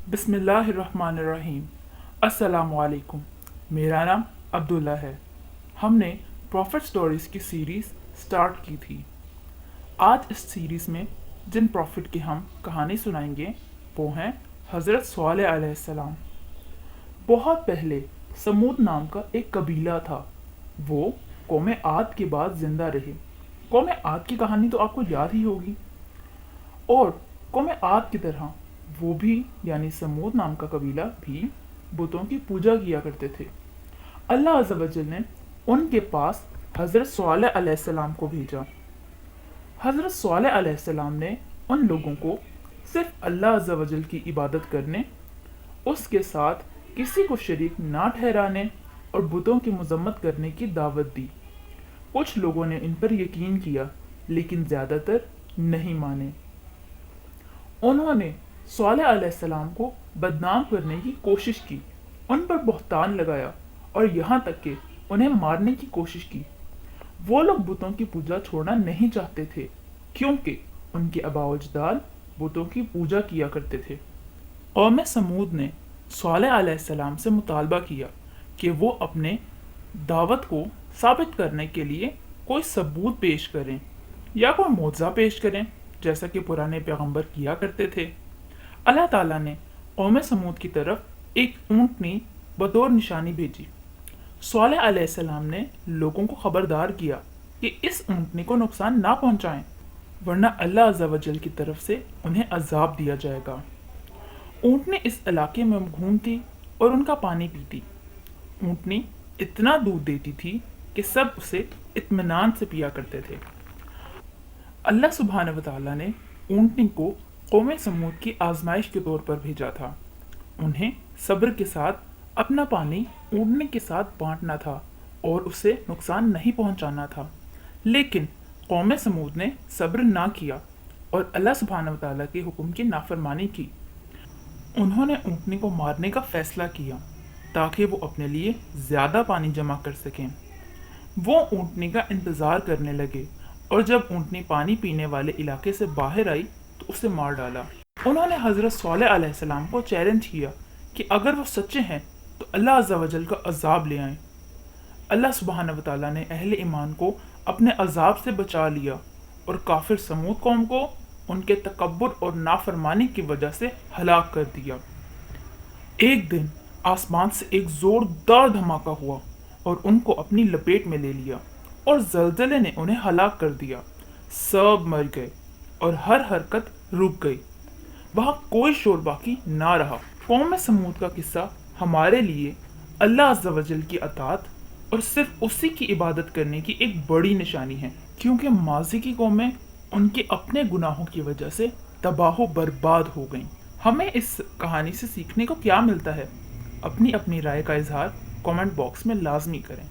बिस्मिल्लाहिर्रहमानिर्रहीम। अस्सलामुअलैकुम। मेरा नाम अब्दुल्ला है। हमने प्रॉफिट स्टोरीज़ की सीरीज़ स्टार्ट की थी। आज इस सीरीज़ में जिन प्रॉफिट की हम कहानी सुनाएंगे वो हैं हज़रत स्वालेह अलैहिस्सलाम। बहुत पहले समूद नाम का एक कबीला था। वो कौम आद के बाद ज़िंदा रहे। कौम आद की कहानी तो आपको याद ही होगी। और कौम आद की तरह वो भी यानी समूद नाम का कबीला भी बुतों की पूजा किया करते थे। अल्लाह अज़्ज़ व जल ने उनके पास हज़रत स्वालेह अलैहिस्सलाम को भेजा। हज़रत स्वालेह अलैहिस्सलाम ने उन लोगों को सिर्फ अल्लाह अज़्ज़ व जल की इबादत करने, उसके साथ किसी को शरीक ना ठहराने और बुतों की मजम्मत करने की दावत दी। कुछ लोगों ने इन पर यकीन किया लेकिन ज़्यादातर नहीं माने। उन्होंने स्वालेह अलैहिस्सलाम को बदनाम करने की कोशिश की, उन पर बहतान लगाया और यहाँ तक कि उन्हें मारने की कोशिश की। वो लोग बुतों की पूजा छोड़ना नहीं चाहते थे क्योंकि उनके आबाओ अजदाद बुतों की पूजा किया करते थे। कौम समूद ने स्वालेह अलैहिस्सलाम से मुतालबा किया कि वो अपने दावत को साबित करने के लिए कोई सबूत पेश करें या कोई मौजज़ा पेश करें, जैसा कि पुराने पैगंबर किया करते थे। अल्लाह ताला ने कौम समूद की तरफ एक ऊँटनी बतौर निशानी भेजी। स्वालेह अलैहिस्सलाम ने लोगों को खबरदार किया कि इस ऊँटनी को नुकसान ना पहुंचाएं, वरना अल्लाह अज़्ज़ व जल की तरफ से उन्हें अजाब दिया जाएगा। ऊँटनी इस इलाके में घूमती और उनका पानी पीती। ऊँटनी इतना दूध देती थी कि सब उसे इत्मीनान से पिया करते थे। अल्लाह सुब्हानहू व तआला ने ऊँटनी को कौम समूद की आजमाइश के तौर पर भेजा था। उन्हें सब्र के साथ अपना पानी ऊँटनी के साथ बांटना था और उसे नुकसान नहीं पहुंचाना था, लेकिन कौम समूद ने सब्र ना किया और अल्लाह सुब्हानहू व तआला के हुक्म की नाफरमानी की। उन्होंने ऊँटनी को मारने का फैसला किया ताकि वो अपने लिए ज़्यादा पानी जमा कर सकें। वो ऊँटनी का इंतज़ार करने लगे और जब ऊँटनी पानी पीने वाले इलाके से बाहर आई तो उसे मार डाला। उन्होंने हज़रत स्वालेह अलैहिस्सलाम को चैलेंज किया कि अगर वो सच्चे हैं तो अल्लाह अज़्ज़ व जल का अजाब ले आएं। अल्लाह सुब्हानहू व तआला ने अहले ईमान को अपने अजाब से बचा लिया और काफिर समूद कौम को उनके तकब्बुर और नाफरमानी की वजह से हलाक कर दिया। एक दिन आसमान से एक ज़ोरदार धमाका हुआ और उनको अपनी लपेट में ले लिया और ज़लज़ले ने उन्हें हलाक कर दिया। सब मर गए और हर हरकत रुक गई। वहाँ कोई शोर बाकी ना रहा। कौम समूद का किस्सा हमारे लिए अल्लाह अज़्ज़ व जल की अताअत और सिर्फ उसी की इबादत करने की एक बड़ी निशानी है, क्योंकि माजी की कौमें उनके अपने गुनाहों की वजह से तबाह बर्बाद हो गईं। हमें इस कहानी से सीखने को क्या मिलता है? अपनी अपनी राय का इजहार कमेंट बॉक्स में लाजमी करें।